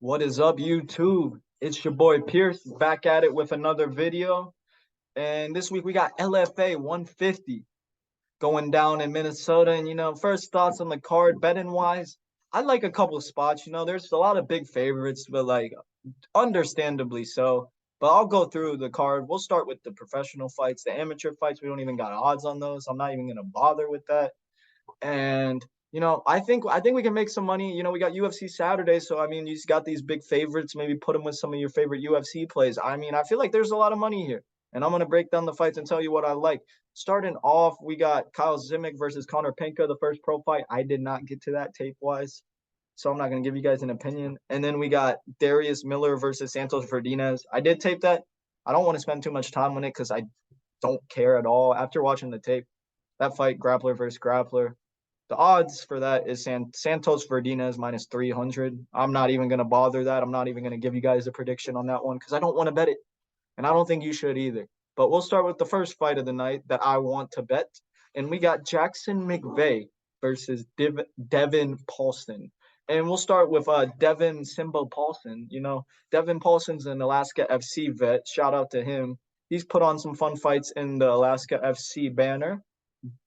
What is up, YouTube? It's your boy Pierce back at it with another video. And this week we got LFA 150 going down in Minnesota. And, first thoughts on the card, betting wise, I like a couple of spots. There's a lot of big favorites, but like understandably so. But I'll go through the card. We'll start with the professional fights, the amateur fights. We don't even got odds on those. I'm not even going to bother with that. And I think we can make some money. We got UFC Saturday, so I mean, you got these big favorites. Maybe put them with some of your favorite UFC plays. I mean, I feel like there's a lot of money here, and I'm gonna break down the fights and tell you what I like. Starting off, we got Kyle Zimic versus Conor Pinka, the first pro fight. I did not get to that tape wise, so I'm not gonna give you guys an opinion. And then we got Darius Miller versus Santos Ferdinand. I did tape that. I don't want to spend too much time on it because I don't care at all after watching the tape. That fight, grappler versus grappler. The odds for that is Santos Ferdinand minus 300. I'm not even going to bother that. I'm not even going to give you guys a prediction on that one because I don't want to bet it. And I don't think you should either. But we'll start with the first fight of the night that I want to bet. And we got Jackson McVeigh versus Deven Paulsen. And we'll start with Deven Simba Paulsen. Deven Paulsen's an Alaska FC vet. Shout out to him. He's put on some fun fights in the Alaska FC banner.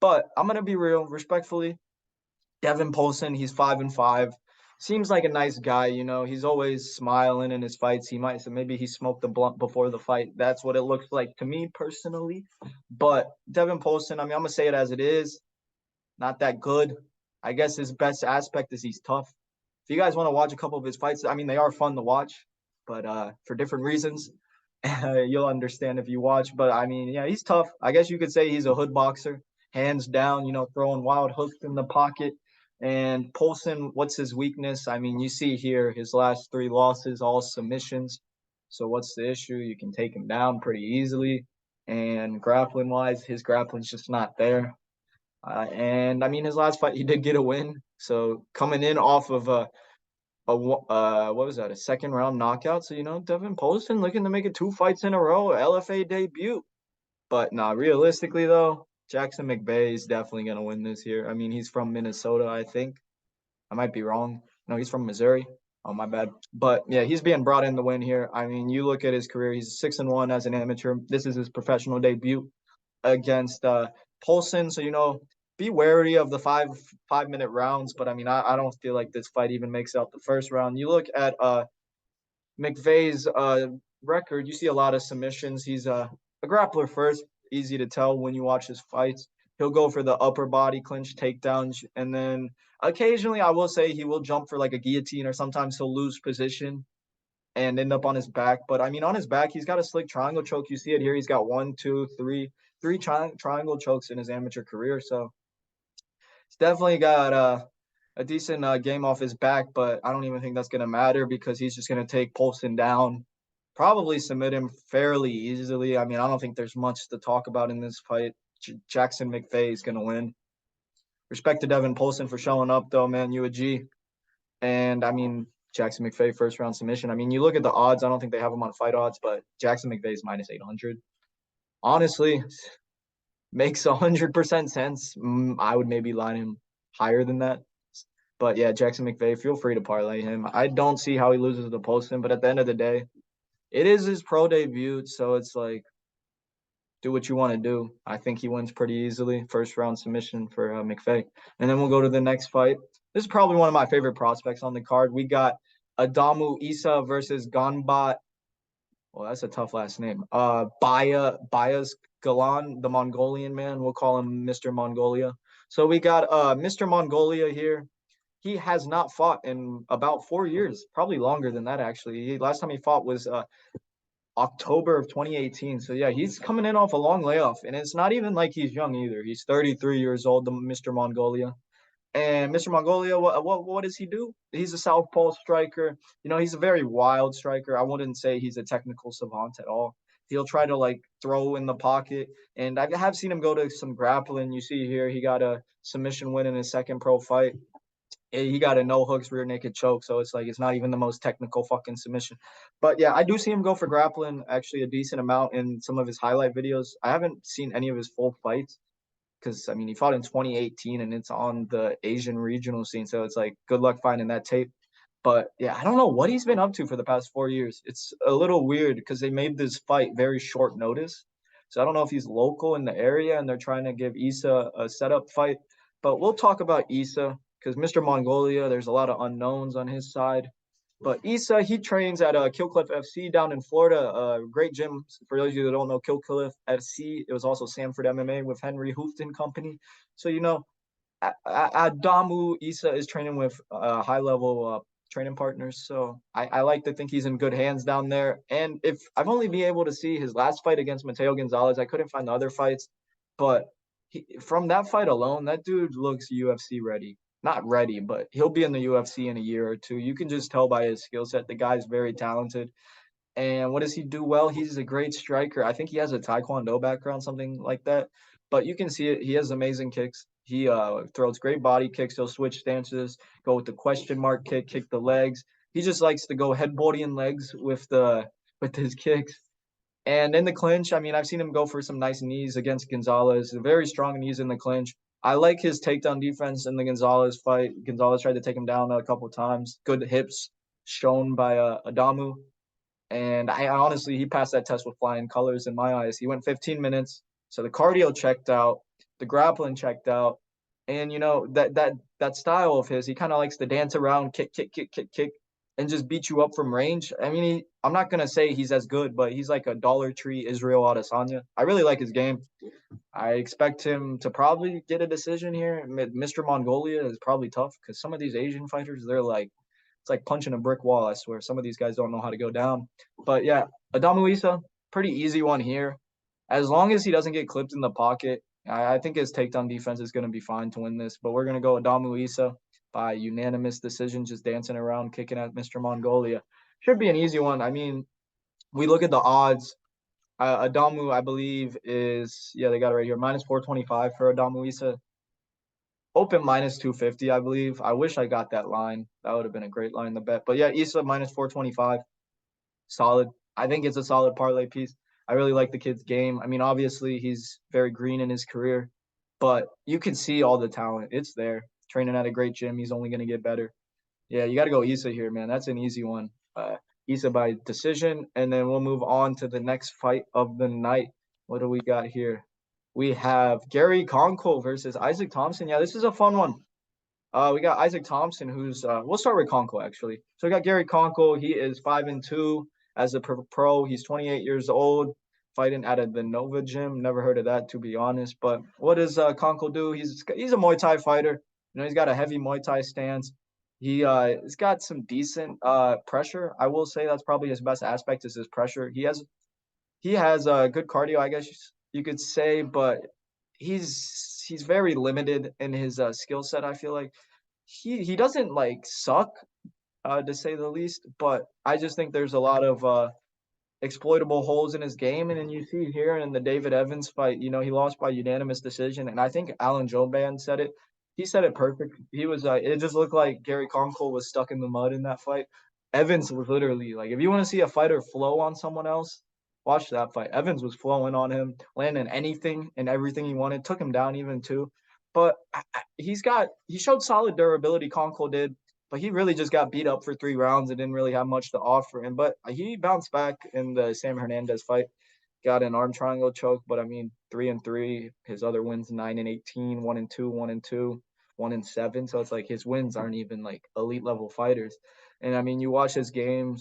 But I'm going to be real, respectfully. Deven Paulsen, he's 5-5. Seems like a nice guy, He's always smiling in his fights. Maybe he smoked a blunt before the fight. That's what it looks like to me personally. But Deven Paulsen, I mean, I'm gonna say it as it is. Not that good. I guess his best aspect is he's tough. If you guys want to watch a couple of his fights, I mean, they are fun to watch, but for different reasons. You'll understand if you watch. But I mean, yeah, he's tough. I guess you could say he's a hood boxer, hands down. Throwing wild hooks in the pocket. And Paulsen, what's his weakness? I mean, you see here his last 3 losses, all submissions. So what's the issue? You can take him down pretty easily. And grappling wise, his grappling's just not there. And I mean, his last fight, he did get a win. So coming in off of what was that? A second round knockout. So Deven Paulsen looking to make it 2 fights in a row, LFA debut. But realistically though, Jackson McVeigh is definitely gonna win this year. I mean, he's from Minnesota, I think. I might be wrong. No, he's from Missouri. Oh, my bad. But yeah, he's being brought in to win here. I mean, you look at his career; he's 6-1 as an amateur. This is his professional debut against Paulsen. So be wary of the 5-minute rounds. But I mean, I don't feel like this fight even makes out the first round. You look at McVeigh's record; you see a lot of submissions. He's a grappler first. Easy to tell when you watch his fights. He'll go for the upper body clinch takedowns, and then occasionally I will say he will jump for like a guillotine, or sometimes he'll lose position and end up on his back. But I mean, on his back, he's got a slick triangle choke. You see it here. He's got 1, 2, 3, triangle chokes in his amateur career. So he's definitely got a decent game off his back. But I don't even think that's gonna matter because he's just gonna take Paulsen down, probably submit him fairly easily. I mean, I don't think there's much to talk about in this fight. Jackson McVeigh is gonna win. Respect to Deven Paulsen for showing up, though, man. You a G. And I mean, Jackson McVeigh first round submission. I mean, you look at the odds. I don't think they have him on fight odds, but Jackson McVeigh is minus 800. Honestly, makes 100% sense. I would maybe line him higher than that. But yeah, Jackson McVeigh, feel free to parlay him. I don't see how he loses to Paulsen, but at the end of the day, it is his pro debut, so it's like, do what you want to do. I think he wins pretty easily. First round submission for McVeigh. And then we'll go to the next fight. This is probably one of my favorite prospects on the card. We got Adamu Isah versus Ganbat. Well, that's a tough last name. Bayasgalan, the Mongolian man. We'll call him Mr. Mongolia. So we got Mr. Mongolia here. He has not fought in about 4 years, probably longer than that, actually. Last time he fought was October of 2018. So yeah, he's coming in off a long layoff, and it's not even like he's young either. He's 33 years old, Mr. Mongolia. And Mr. Mongolia, what does he do? He's a southpaw striker. He's a very wild striker. I wouldn't say he's a technical savant at all. He'll try to like throw in the pocket, and I have seen him go to some grappling. You see here, he got a submission win in his second pro fight. He got a no hooks rear naked choke, so it's like it's not even the most technical fucking submission. But yeah, I do see him go for grappling actually a decent amount in some of his highlight videos. I haven't seen any of his full fights because I mean he fought in 2018 and it's on the Asian regional scene, so it's like good luck finding that tape. But yeah, I don't know what he's been up to for the past 4 years. It's a little weird because they made this fight very short notice. So I don't know if he's local in the area and they're trying to give Isah a setup fight. But we'll talk about Isah because Mr. Mongolia, there's a lot of unknowns on his side. But Isah, he trains at Killcliff FC down in Florida. Great gym. For those of you that don't know, Killcliff FC, it was also Sanford MMA with Henry Hoofton Company. So, Adamu Isah is training with high level training partners. So I like to think he's in good hands down there. And if I've only been able to see his last fight against Mateo Gonzalez, I couldn't find the other fights. But from that fight alone, that dude looks UFC ready. Not ready, but he'll be in the UFC in a year or two. You can just tell by his skill set. The guy's very talented. And what does he do well? He's a great striker. I think he has a Taekwondo background, something like that. But you can see it. He has amazing kicks. He throws great body kicks. He'll switch stances, go with the question mark kick, kick the legs. He just likes to go head, body, and legs with his kicks. And in the clinch, I mean, I've seen him go for some nice knees against Gonzalez. Very strong knees in the clinch. I like his takedown defense in the Gonzalez fight. Gonzalez tried to take him down a couple of times. Good hips shown by Adamu. And I honestly, he passed that test with flying colors in my eyes. He went 15 minutes. So the cardio checked out, the grappling checked out. And that style of his, he kind of likes to dance around, kick, kick, kick, kick, kick, and just beat you up from range. I mean, I'm not gonna say he's as good, but he's like a Dollar Tree Israel Adesanya. I really like his game. I expect him to probably get a decision here. Mr. Mongolia is probably tough because some of these Asian fighters, they're like, it's like punching a brick wall. I swear, some of these guys don't know how to go down. But yeah, Adamu Isah, pretty easy one here. As long as he doesn't get clipped in the pocket, I think his takedown defense is going to be fine to win this. But we're going to go Adamu Isah by unanimous decision, just dancing around, kicking at Mr. Mongolia. Should be an easy one. I mean, we look at the odds. Adamu, I believe, they got it right here, minus 425 for Adamu Isah. Open minus 250, I believe. I wish I got that line. That would have been a great line to bet. But yeah, Isah minus 425. Solid. I think it's a solid parlay piece. I really like the kid's game. I mean, obviously, he's very green in his career, but you can see all the talent. It's there. Training at a great gym. He's only going to get better. Yeah, you got to go Isah here, man. That's an easy one. Isah by decision. And then we'll move on to the next fight of the night. What do we got here? We have Gary Knokol versus Isaac Thomson. Yeah, this is a fun one. We got Isaac Thomson, who's we'll start with Knokol actually. So we got Gary Knokol. He is 5-2 as a pro. He's 28 years old, fighting at the Nova Gym. Never heard of that, to be honest. But what does Knokol do? He's a Muay Thai fighter. He's got a heavy Muay Thai stance. He's got some decent pressure. I will say that's probably his best aspect is his pressure. He has good cardio, I guess you could say, but he's very limited in his skill set. I feel like he doesn't like suck, to say the least, but I just think there's a lot of exploitable holes in his game. And then you see here in the David Evans fight, he lost by unanimous decision, and I think Alan Joban said it. He said it perfect. He was it just looked like Gary Knokol was stuck in the mud in that fight. Evans was literally like, if you want to see a fighter flow on someone else, watch that fight. Evans was flowing on him, landing anything and everything he wanted, took him down even too. But he showed solid durability, Knokol did, but he really just got beat up for 3 rounds and didn't really have much to offer him. But he bounced back in the Sam Hernandez fight, got an arm triangle choke, but I mean 3-3. His other wins 9-18, 1-2, 1-2, 1-7. So it's like his wins aren't even like elite level fighters. And I mean, you watch his game.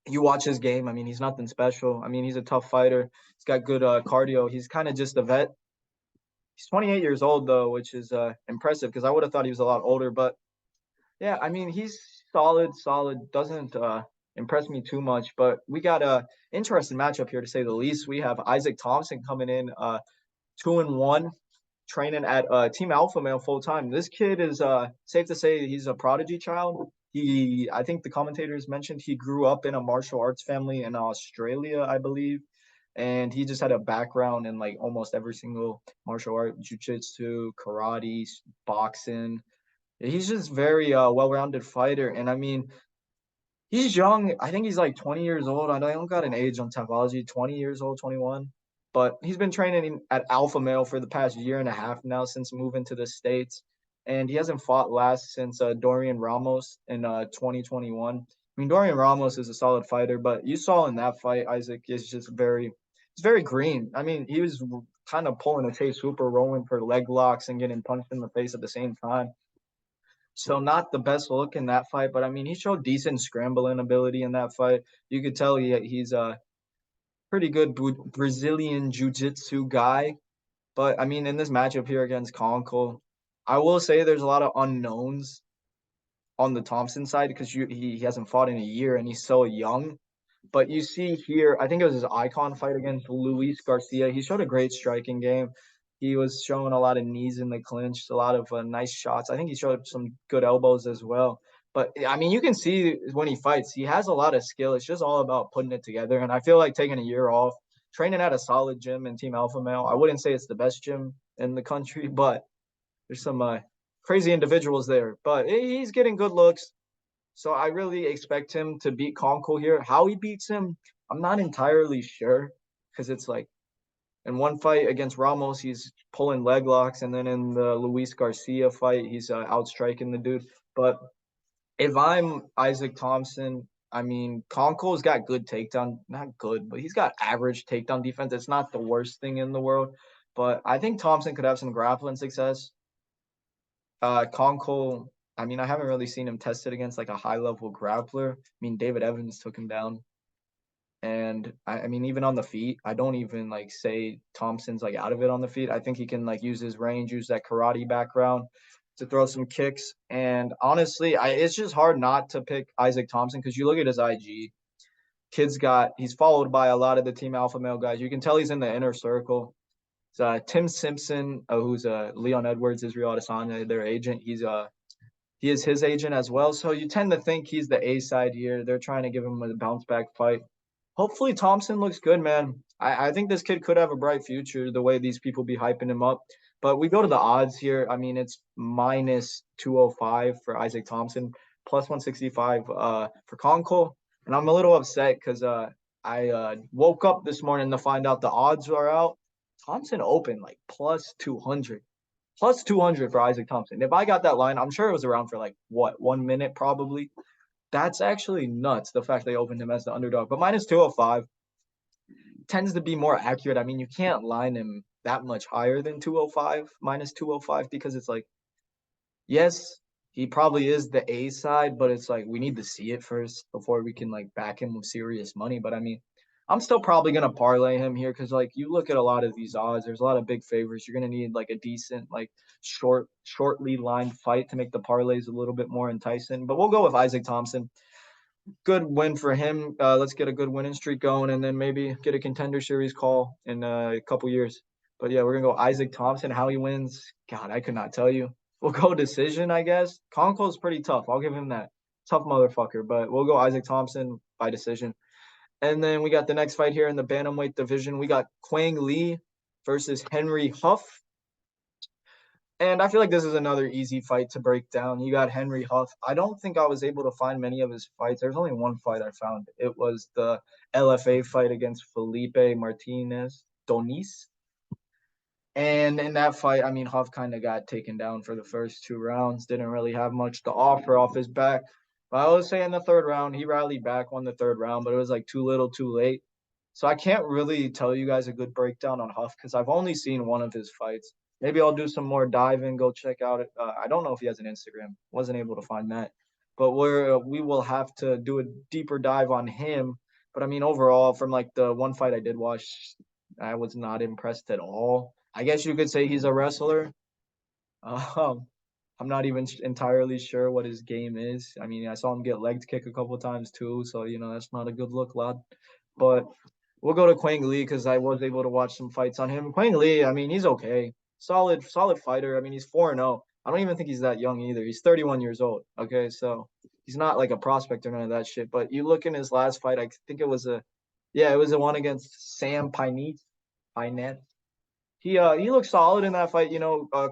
I mean, he's nothing special. I mean, he's a tough fighter. He's got good cardio. He's kind of just a vet. He's 28 years old though, which is impressive because I would have thought he was a lot older. But yeah, I mean, he's solid. Doesn't impress me too much. But we got a interesting matchup here to say the least. We have Isaac Thomson coming in 2-1, training at Team Alpha Male full time. This kid is safe to say he's a prodigy child. I think the commentators mentioned he grew up in a martial arts family in Australia, I believe. And he just had a background in like almost every single martial art, jiu-jitsu, karate, boxing. He's just very well-rounded fighter. And I mean, he's young. I think he's like 20 years old. I don't got an age on Tapology, 20 years old, 21. But he's been training at Alpha Male for the past year and a half now since moving to the States. and he hasn't fought last since Dorian Ramos in 2021. I mean, Dorian Ramos is a solid fighter, but you saw in that fight, Isaac is just it's very green. I mean, he was kind of pulling a Chase Hooper, rolling for leg locks and getting punched in the face at the same time. So not the best look in that fight, but I mean, he showed decent scrambling ability in that fight. You could tell he's a pretty good Brazilian jiu-jitsu guy. But I mean, in this matchup here against Knokol, I will say there's a lot of unknowns on the Thomson side because he hasn't fought in a year and he's so young. But you see here, I think it was his icon fight against Luis Garcia. He showed a great striking game. He was showing a lot of knees in the clinch, a lot of nice shots. I think he showed some good elbows as well. But I mean, you can see when he fights, he has a lot of skill. It's just all about putting it together. And I feel like taking a year off, training at a solid gym in Team Alpha Male. I wouldn't say it's the best gym in the country, but there's some crazy individuals there. But he's getting good looks. So I really expect him to beat Knokol here. How he beats him, I'm not entirely sure because it's like in one fight against Ramos, he's pulling leg locks, and then in the Luis Garcia fight, he's outstriking the dude. But if I'm Isaac Thomson, I mean, Knokol has got good takedown, not good, but he's got average takedown defense. It's not the worst thing in the world, but I think Thomson could have some grappling success. Knokol, I mean, I haven't really seen him tested against like a high level grappler. I mean, David Evans took him down. And I mean, even on the feet, I don't even like say Thomson's like out of it on the feet. I think he can like use his range, use that karate background to throw some kicks. And honestly, it's just hard not to pick Isaac Thomson because you look at his IG. He's followed by a lot of the Team Alpha Male guys. You can tell he's in the inner circle. Tim Simpson, who's Leon Edwards, Israel Adesanya, their agent. He is his agent as well. So you tend to think he's the A side here. They're trying to give him a bounce back fight. Hopefully Thomson looks good, man. I think this kid could have a bright future the way these people be hyping him up. But we go to the odds here. I mean, it's minus 205 for Isaac Thomson, plus 165 for Knokol. And I'm a little upset because I woke up this morning to find out the odds are out. Thomson opened like plus 200. Plus 200 for Isaac Thomson. If I got that line, I'm sure it was around for like, what, 1 minute probably. That's actually nuts, the fact they opened him as the underdog. But minus 205 tends to be more accurate. I mean, you can't line him that much higher than 205, minus 205, because it's like, yes, he probably is the A side, but it's like we need to see it first before we can like back him with serious money. But I mean, I'm still probably gonna parlay him here because like you look at a lot of these odds, there's a lot of big favorites. You're gonna need like a decent, like shortly lined fight to make the parlays a little bit more enticing. But we'll go with Isaac Thomson. Good win for him. Let's get a good winning streak going, and then maybe get a contender series call in a couple years. But yeah, we're gonna go Isaac Thomson. How he wins, God, I could not tell you. We'll go decision, I guess. Knokol is pretty tough. I'll give him that. Tough motherfucker. But we'll go Isaac Thomson by decision. And then we got the next fight here in the bantamweight division. We got Quang Lee versus Henry Huff. And I feel like this is another easy fight to break down. You got Henry Huff. I don't think I was able to find many of his fights. There's only one fight I found. It was the LFA fight against Felipe Martinez Donis. And in that fight, I mean, Huff kind of got taken down for the first 2 rounds. Didn't really have much to offer off his back. But I would say in the 3rd round, he rallied back, won the 3rd round, but it was like too little, too late. So I can't really tell you guys a good breakdown on Huff because I've only seen one of his fights. Maybe I'll do some more diving, go check out it. I don't know if he has an Instagram. Wasn't able to find that. But we will have to do a deeper dive on him. But I mean, overall, from like the one fight I did watch, I was not impressed at all. I guess you could say he's a wrestler. I'm not even entirely sure what his game is. I mean, I saw him get leg kick a couple of times too, so that's not a good look, lad. But we'll go to Quang Lee because I was able to watch some fights on him. Quang Lee, I mean, he's okay, solid fighter. I mean, he's 4-0. I don't even think he's that young either. He's 31 years old. Okay, so he's not like a prospect or none of that shit. But you look in his last fight, I think it was it was a one against Sam Pinette. He looks solid in that fight.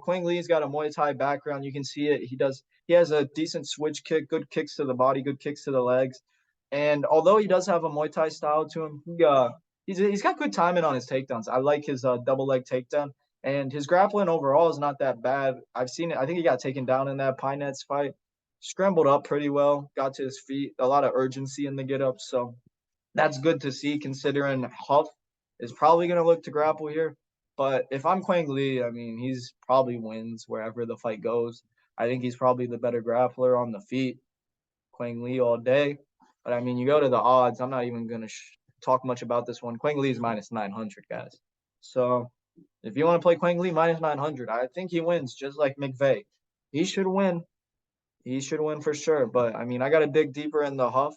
Quang Lee's got a Muay Thai background. You can see it. He has a decent switch kick, good kicks to the body, good kicks to the legs. And although he does have a Muay Thai style to him, he's got good timing on his takedowns. I like his double leg takedown. And his grappling overall is not that bad. I've seen it. I think he got taken down in that Pine Nets fight. Scrambled up pretty well, got to his feet, a lot of urgency in the get up. So that's good to see considering Huff is probably going to look to grapple here. But if I'm Quang Lee, I mean, he's probably wins wherever the fight goes. I think he's probably the better grappler on the feet. Quang Lee all day. But I mean, you go to the odds. I'm not even going to talk much about this one. Quang Lee's minus 900, guys. So if you want to play Quang Lee minus 900, I think he wins just like McVeigh. He should win. He should win for sure. But I mean, I got to dig deeper in the Huff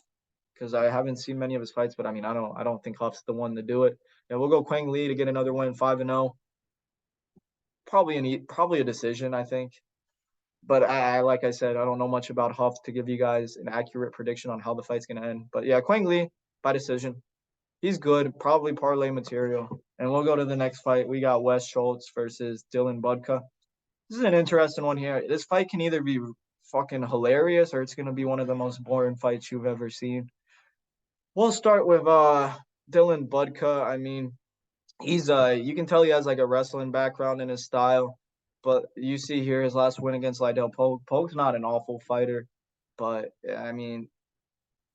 because I haven't seen many of his fights. But I mean, I don't think Huff's the one to do it. Yeah, we'll go Quang Lee to get another win, 5-0. Probably a decision, I think. But I like I said, I don't know much about Huff to give you guys an accurate prediction on how the fight's gonna end. But yeah, Quang Lee by decision. He's good, probably parlay material. And we'll go to the next fight. We got Wes Schultz versus Dylan Budka. This is an interesting one here. This fight can either be fucking hilarious or it's gonna be one of the most boring fights you've ever seen. We'll start with Dylan Budka. I mean, he's you can tell he has like a wrestling background in his style. But you see here his last win against Lydell Pogue. Pogue's not an awful fighter, but I mean,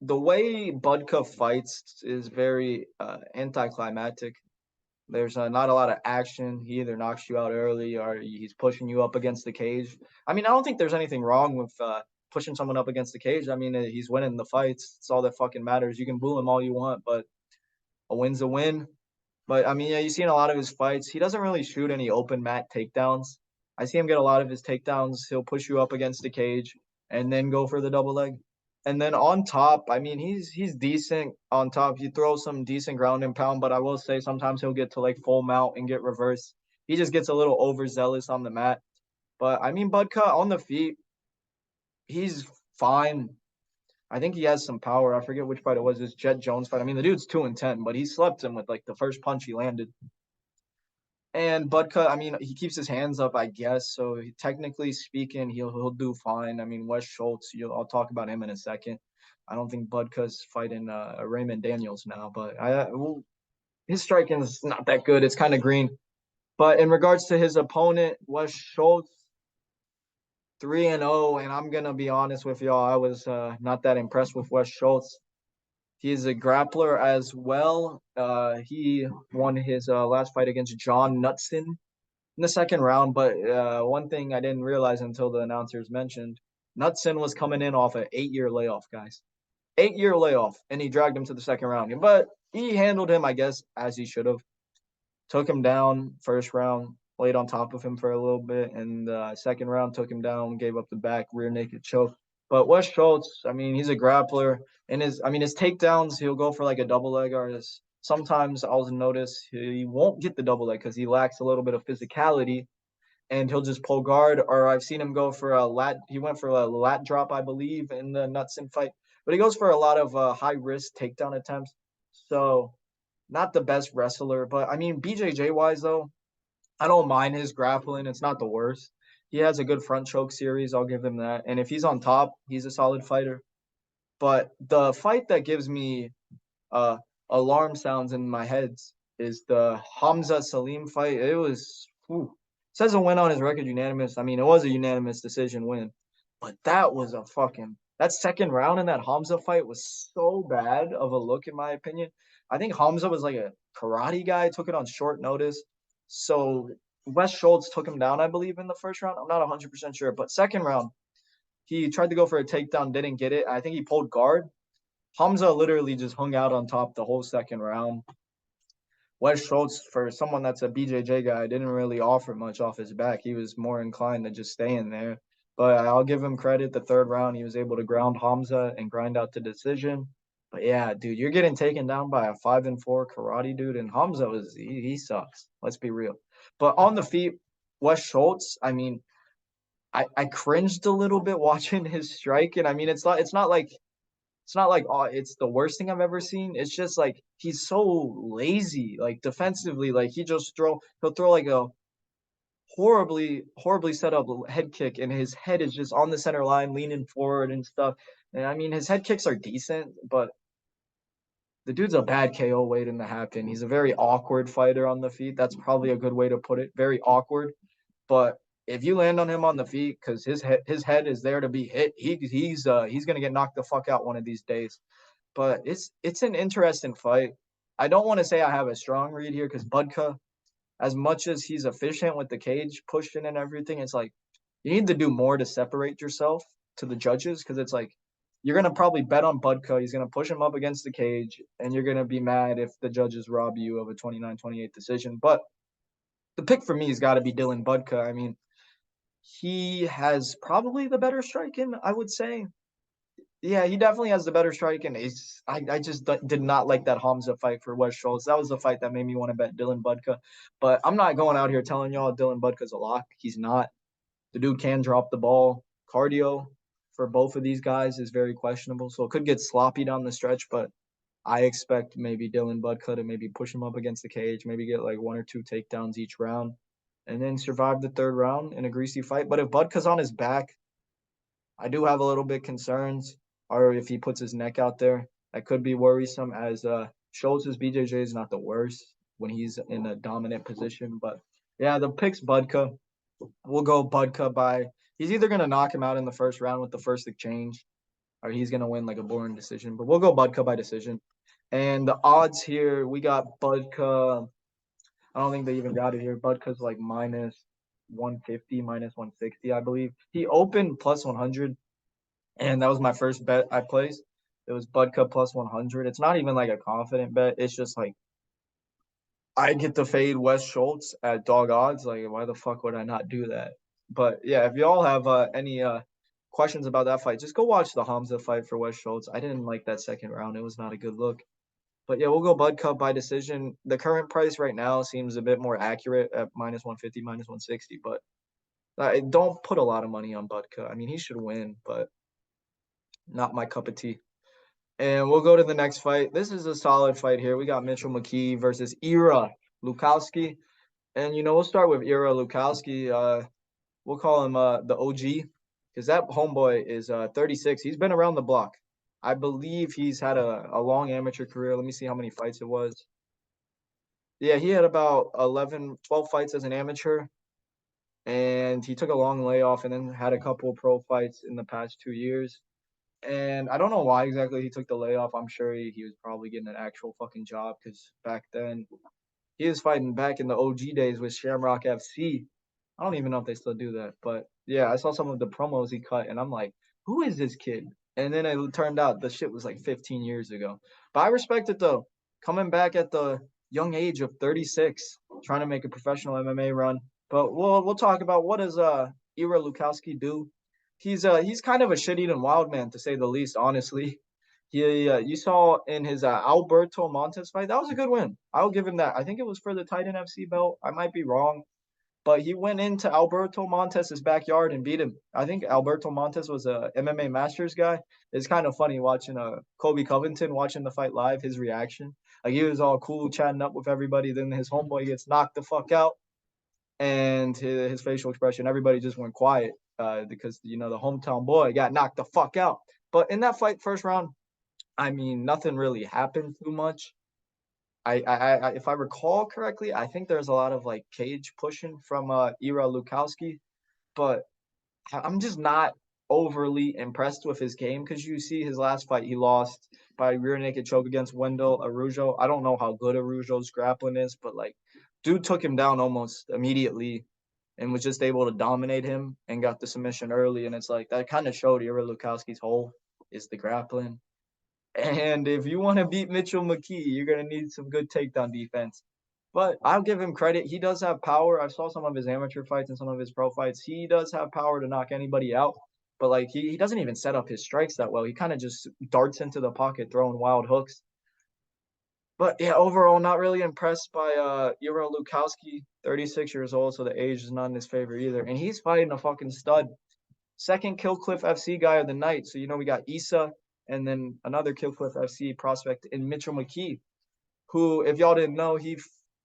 the way Budka fights is very anticlimactic. There's not a lot of action. He either knocks you out early or he's pushing you up against the cage. I mean, I don't think there's anything wrong with pushing someone up against the cage. I mean, he's winning the fights. It's all that fucking matters. You can boo him all you want, but a win's a win. But I mean, yeah, you've seen a lot of his fights. He doesn't really shoot any open mat takedowns. I see him get a lot of his takedowns. He'll push you up against the cage and then go for the double leg. And then on top, I mean, he's decent on top. He throws some decent ground and pound, but I will say sometimes he'll get to like full mount and get reversed. He just gets a little overzealous on the mat. But I mean, Budka on the feet, he's fine. I think he has some power. I forget which fight it was. This Jet Jones fight. I mean, the dude's 2-10, but he slept him with like the first punch he landed. And Budka, I mean, he keeps his hands up, I guess. So technically speaking, he'll do fine. I mean, Wes Schultz, I'll talk about him in a second. I don't think Budka's fighting Raymond Daniels now, but his striking is not that good. It's kind of green. But in regards to his opponent, Wes Schultz, 3-0, and I'm gonna be honest with y'all, I was not that impressed with Wes Schultz. He's a grappler as well. He won his last fight against John Knutson in the second round. But one thing I didn't realize until the announcers mentioned, Knutson was coming in off an 8-year layoff, guys. 8-year layoff, and he dragged him to the second round. But he handled him, I guess, as he should have. Took him down first round, laid on top of him for a little bit, and second round took him down, gave up the back rear naked choke. But Wes Schultz, I mean, he's a grappler, and his takedowns, he'll go for like a double leg, or sometimes I'll notice he won't get the double leg because he lacks a little bit of physicality, and he'll just pull guard. Or I've seen him go for a lat. He went for a lat drop, I believe, in the Knutson fight, but he goes for a lot of high risk takedown attempts. So not the best wrestler, but I mean, BJJ wise though, I don't mind his grappling. It's not the worst. He has a good front choke series. I'll give him that. And if he's on top, he's a solid fighter. But the fight that gives me alarm sounds in my head is the Hamza Salim fight. It was says a win on his record unanimous. I mean, it was a unanimous decision win, but that was that second round in that Hamza fight was so bad of a look in my opinion. I think Hamza was like a karate guy, took it on short notice. So Wes Schultz took him down, I believe, in the first round. I'm not 100% sure, but second round, he tried to go for a takedown, didn't get it. I think he pulled guard. Hamza literally just hung out on top the whole second round. Wes Schultz, for someone that's a BJJ guy, didn't really offer much off his back. He was more inclined to just stay in there. But I'll give him credit. The third round, he was able to ground Hamza and grind out the decision. But yeah, dude, you're getting taken down by a 5-4 karate dude, and Hamza he sucks. Let's be real. But on the feet, Wes Schultz, I mean, I cringed a little bit watching his strike, and I mean, it's not like it's the worst thing I've ever seen. It's just like he's so lazy, like defensively, like he'll throw like a horribly set up head kick, and his head is just on the center line, leaning forward and stuff. And I mean, his head kicks are decent, but the dude's a bad KO waiting to happen. He's a very awkward fighter on the feet. That's probably a good way to put it. Very awkward. But if you land on him on the feet, because his head is there to be hit, he's gonna get knocked the fuck out one of these days. But it's an interesting fight. I don't want to say I have a strong read here because Budka, as much as he's efficient with the cage pushing and everything, it's like you need to do more to separate yourself to the judges because it's like you're gonna probably bet on Budka. He's gonna push him up against the cage, and you're gonna be mad if the judges rob you of a 29-28 decision. But the pick for me has got to be Dylan Budka. I mean, he has probably the better striking, I would say. Yeah, he definitely has the better strike, and I just did not like that Hamza fight for Wes Schultz. That was the fight that made me want to bet Dylan Budka. But I'm not going out here telling y'all Dylan Budka's a lock. He's not. The dude can drop the ball. Cardio for both of these guys is very questionable, so it could get sloppy down the stretch. But I expect maybe Dylan Budka to maybe push him up against the cage, maybe get like 1 or 2 takedowns each round, and then survive the third round in a greasy fight. But if Budka's on his back, I do have a little bit concerns. Or if he puts his neck out there, that could be worrisome. As Schultz's BJJ is not the worst when he's in a dominant position. But yeah, the pick's Budka. We'll go Budka by. He's either gonna knock him out in the first round with the first exchange, or he's gonna win like a boring decision. But we'll go Budka by decision. And the odds here, we got Budka. I don't think they even got it here. Budka's like minus 150, minus 160, I believe. He opened plus 100, and that was my first bet I placed. It was Budka plus 100. It's not even like a confident bet. It's just like I get to fade Wes Schultz at dog odds. Like, why the fuck would I not do that? But yeah, if y'all have any questions about that fight, just go watch the Hamza fight for Wes Schultz. I didn't like that second round. It was not a good look. But yeah, we'll go Budka by decision. The current price right now seems a bit more accurate at minus 150, minus 160. But I don't put a lot of money on Budka. I mean, he should win, but not my cup of tea. And we'll go to the next fight. This is a solid fight here. We got Mitchell McKee versus Ira Lukowsky. And, we'll start with Ira Lukowsky. We'll call him the OG because that homeboy is 36. He's been around the block. I believe he's had a long amateur career. Let me see how many fights it was. Yeah, he had about 11, 12 fights as an amateur. And he took a long layoff and then had a couple pro fights in the past 2 years. And I don't know why exactly he took the layoff. I'm sure he was probably getting an actual fucking job because back then he was fighting back in the OG days with Shamrock FC. I don't even know if they still do that. But yeah, I saw some of the promos he cut and I'm like, who is this kid? And then it turned out the shit was like 15 years ago. But I respect it though. Coming back at the young age of 36, trying to make a professional MMA run. But we'll talk about what does Ira Lukowsky do. He's kind of a shit-eating wild man, to say the least, honestly. You saw in his Alberto Montes fight, that was a good win. I'll give him that. I think it was for the Titan FC belt. I might be wrong. But he went into Alberto Montes' backyard and beat him. I think Alberto Montes was a MMA Masters guy. It's kind of funny watching Kobe Covington watching the fight live, his reaction. Like, he was all cool, chatting up with everybody. Then his homeboy gets knocked the fuck out. And his facial expression, everybody just went quiet. Because the hometown boy got knocked the fuck out. But in that fight, first round, I mean, nothing really happened too much. I if I recall correctly, I think there's a lot of like cage pushing from Ira Lukowsky, but I'm just not overly impressed with his game because you see his last fight, he lost by rear naked choke against Wendell Araujo. I don't know how good Araujo's grappling is, but like, dude took him down almost immediately and was just able to dominate him and got the submission early. And it's like that kind of showed Ira Lukowski's hole is the grappling. And if you want to beat Mitchell McKee, you're going to need some good takedown defense. But I'll give him credit. He does have power. I saw some of his amateur fights and some of his pro fights. He does have power to knock anybody out. But like he doesn't even set up his strikes that well. He kind of just darts into the pocket, throwing wild hooks. But yeah, overall, not really impressed by Ira Lukowsky, 36 years old, so the age is not in his favor either. And he's fighting a fucking stud. Second Killcliff FC guy of the night. So, we got Isah and then another Killcliff FC prospect in Mitchell McKee, who, if y'all didn't know, he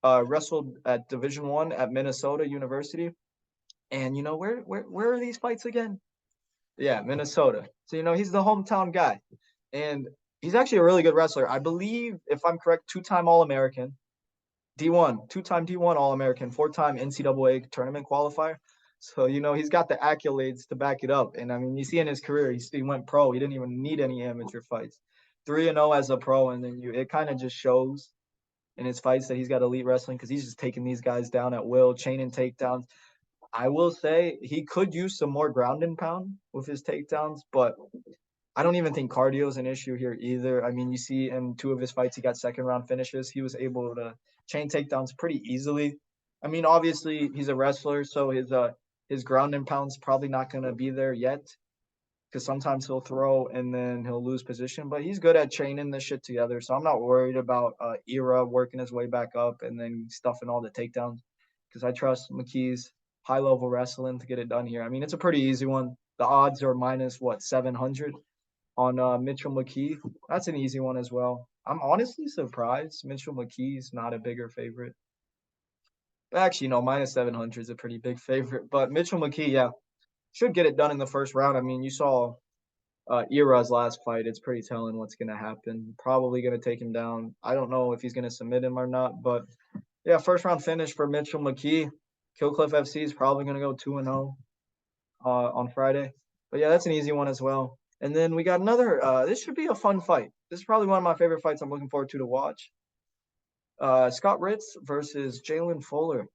wrestled at Division I at Minnesota University. And, where are these fights again? Yeah, Minnesota. So, he's the hometown guy. And He's actually a really good wrestler. I believe, if I'm correct, 2-time All-American, D1, 2-time D1 All-American, 4-time NCAA tournament qualifier. So, he's got the accolades to back it up. And I mean, you see in his career, he went pro. He didn't even need any amateur fights. 3-0 as a pro, and then it kind of just shows in his fights that he's got elite wrestling because he's just taking these guys down at will, chaining takedowns. I will say he could use some more ground and pound with his takedowns, but I don't even think cardio is an issue here either. I mean, you see in 2 of his fights, he got second round finishes. He was able to chain takedowns pretty easily. I mean, obviously he's a wrestler, so his ground and pound's probably not going to be there yet because sometimes he'll throw and then he'll lose position. But he's good at chaining this shit together, so I'm not worried about Era working his way back up and then stuffing all the takedowns because I trust McKee's high-level wrestling to get it done here. I mean, it's a pretty easy one. The odds are minus, 700 on Mitchell McKee. That's an easy one as well. I'm honestly surprised Mitchell McKee's not a bigger favorite. Actually, no, minus 700 is a pretty big favorite. But Mitchell McKee, yeah, should get it done in the first round. I mean, you saw Era's last fight. It's pretty telling what's going to happen. Probably going to take him down. I don't know if he's going to submit him or not. But, yeah, first round finish for Mitchell McKee. Killcliff FC is probably going to go 2-0 on Friday. But, yeah, that's an easy one as well. And then we got another this should be a fun fight. This is probably one of my favorite fights I'm looking forward to watch. Scott Writz versus Jalin Fuller.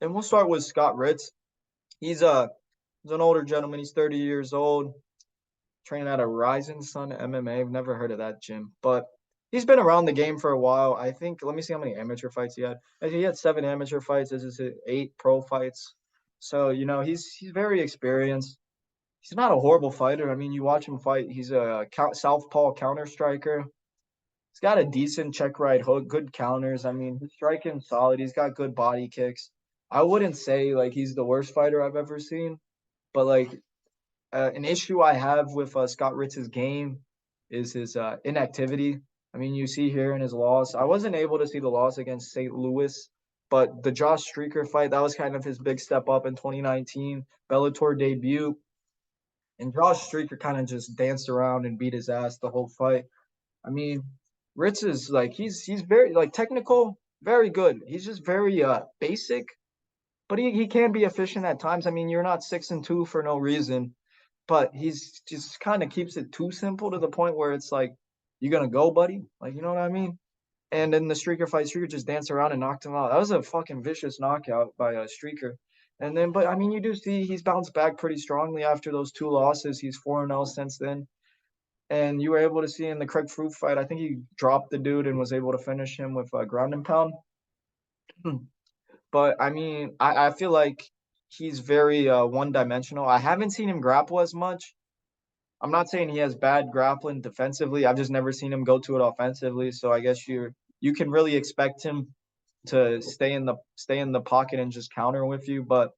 And we'll start with Scott Writz. He's an older gentleman. He's 30 years old, training at a Rising Sun MMA. I've never heard of that gym, but he's been around the game for a while. I think, let me see how many amateur fights he had. He had 7 amateur fights. This is 8 pro fights. So, he's very experienced. He's not a horrible fighter. I mean, you watch him fight. He's a southpaw counter striker. He's got a decent check right hook, good counters. I mean, his striking's solid. He's got good body kicks. I wouldn't say like he's the worst fighter I've ever seen, but like an issue I have with Scott Ritz's game is his inactivity. I mean, you see here in his loss. I wasn't able to see the loss against St. Louis, but the Josh Streaker fight, that was kind of his big step up in 2019 Bellator debut. And Josh Streaker kind of just danced around and beat his ass the whole fight. I mean, Ritz is like he's very like technical, very good. He's just very basic, but he can be efficient at times. I mean, you're not 6-2 for no reason, but he's just kind of keeps it too simple to the point where it's like, you gonna go, buddy? Like, you know what I mean? And in the Streaker fight, Streaker just danced around and knocked him out. That was a fucking vicious knockout by Streaker. And then, but I mean, you do see he's bounced back pretty strongly after those 2 losses. He's 4-0 since then. And you were able to see in the Craig Fruit fight, I think he dropped the dude and was able to finish him with ground and pound. But I mean, I feel like he's very one-dimensional. I haven't seen him grapple as much. I'm not saying he has bad grappling defensively. I've just never seen him go to it offensively. So I guess you can really expect him to stay in the pocket and just counter with you. But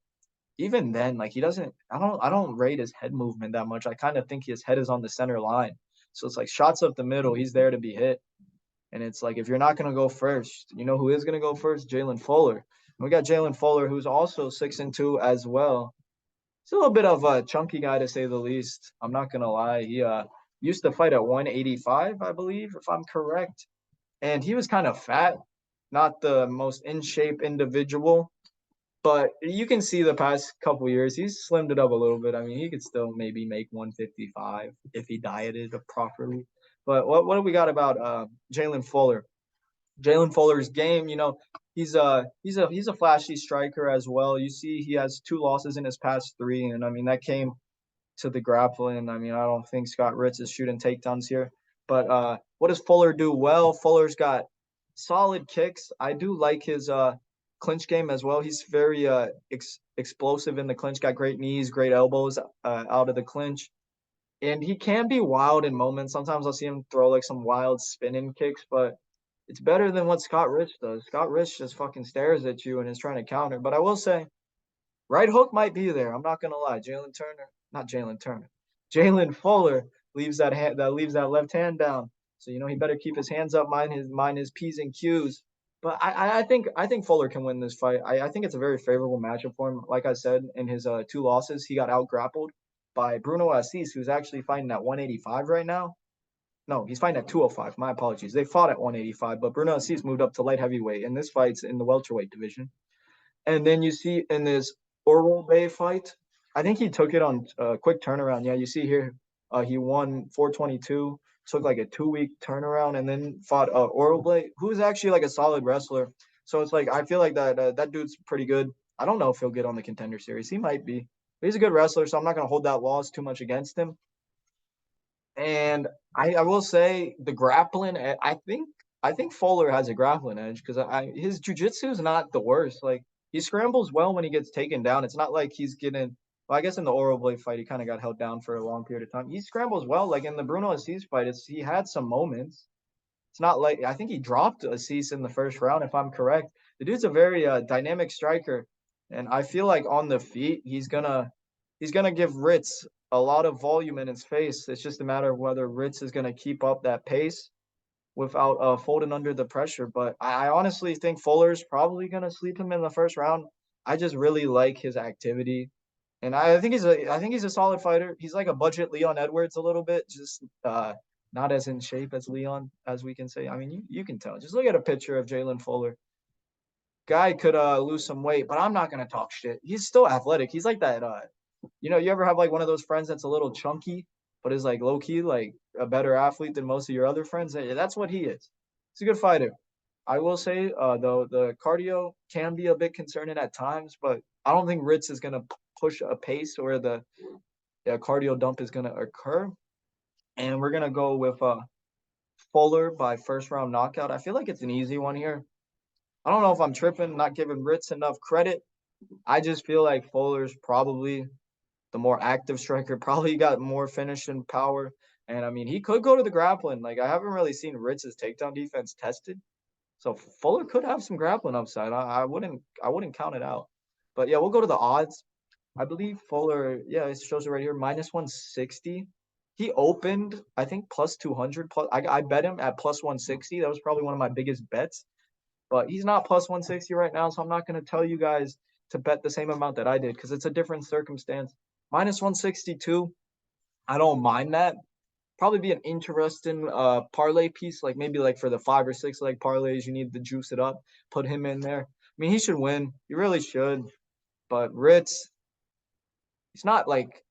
even then, like he doesn't. I don't rate his head movement that much. I kind of think his head is on the center line. So it's like shots up the middle. He's there to be hit. And it's like if you're not gonna go first, you know who is gonna go first? Jalin Fuller. And we got Jalin Fuller, who's also 6-2 as well. He's a little bit of a chunky guy to say the least. I'm not gonna lie. He used to fight at 185, I believe, if I'm correct. And he was kind of fat, not the most in shape individual. But you can see the past couple years, he's slimmed it up a little bit. I mean, he could still maybe make 155 if he dieted properly. But what do we got about Jalin Fuller? Jalin Fuller's game, he's a flashy striker as well. You see, he has 2 losses in his past 3, and I mean that came to the grappling. I mean, I don't think Scott Ritz is shooting takedowns here. But what does Fuller do well? Fuller's got solid kicks. I do like his clinch game as well. He's very explosive in the clinch, got great knees, great elbows out of the clinch. And he can be wild in moments. Sometimes I'll see him throw like some wild spinning kicks, but it's better than what Scott Rich does. Scott Rich just fucking stares at you and is trying to counter. But I will say, right hook might be there. I'm not gonna lie. Jalin Fuller leaves that left hand down. So he better keep his hands up, mind his P's and Q's. But I think Fuller can win this fight. I think it's a very favorable matchup for him. Like I said, in his 2 losses, he got out grappled by Bruno Assis, who's actually fighting at 185 right now. No, he's fighting at 205. My apologies. They fought at 185, but Bruno Assis moved up to light heavyweight, and this fight's in the welterweight division. And then you see in this Bay fight, I think he took it on a quick turnaround. Yeah, you see here, he won 422, took like a 2-week turnaround, and then fought Bay, who's actually like a solid wrestler. So it's like I feel like that dude's pretty good. I don't know if he'll get on the Contender Series. He might be. But he's a good wrestler, so I'm not gonna hold that loss too much against him. And I will say the grappling. I think Fuller has a grappling edge because his jujitsu is not the worst. Like he scrambles well when he gets taken down. It's not like he's getting. Well, I guess in the Oral Blade fight, he kind of got held down for a long period of time. He scrambles well. Like in the Bruno Assis fight, he had some moments. It's not like I think he dropped Assis in the first round, if I'm correct. The dude's a very dynamic striker, and I feel like on the feet he's gonna give Writz a lot of volume in his face. It's just a matter of whether Writz is gonna keep up that pace without folding under the pressure. But I honestly think Fuller's probably gonna sleep him in the first round. I just really like his activity, and I think he's a solid fighter. He's like a budget Leon Edwards a little bit, just not as in shape as Leon, as we can say. I mean, you can tell. Just look at a picture of Jalin Fuller. Guy could lose some weight, but I'm not gonna talk shit. He's still athletic. He's like that. You ever have like one of those friends that's a little chunky, but is like low key, like a better athlete than most of your other friends? That's what he is. He's a good fighter. I will say, though, the cardio can be a bit concerning at times, but I don't think Writz is gonna push a pace where the cardio dump is gonna occur. And we're gonna go with Fuller by first round knockout. I feel like it's an easy one here. I don't know if I'm tripping, not giving Writz enough credit. I just feel like Fuller's probably the more active striker, probably got more finishing power. And I mean, he could go to the grappling. Like I haven't really seen Ritz's takedown defense tested. So Fuller could have some grappling upside. I wouldn't count it out. But yeah, we'll go to the odds. I believe Fuller, yeah, it shows it right here, minus 160. He opened, I think, plus 200. Plus, I bet him at plus 160. That was probably one of my biggest bets. But he's not plus 160 right now, so I'm not going to tell you guys to bet the same amount that I did because it's a different circumstance. Minus 162, I don't mind that. Probably be an interesting parlay piece, like maybe like for the 5 or 6 leg parlays, you need to juice it up, put him in there. I mean, he should win. He really should. But Writz, he's not like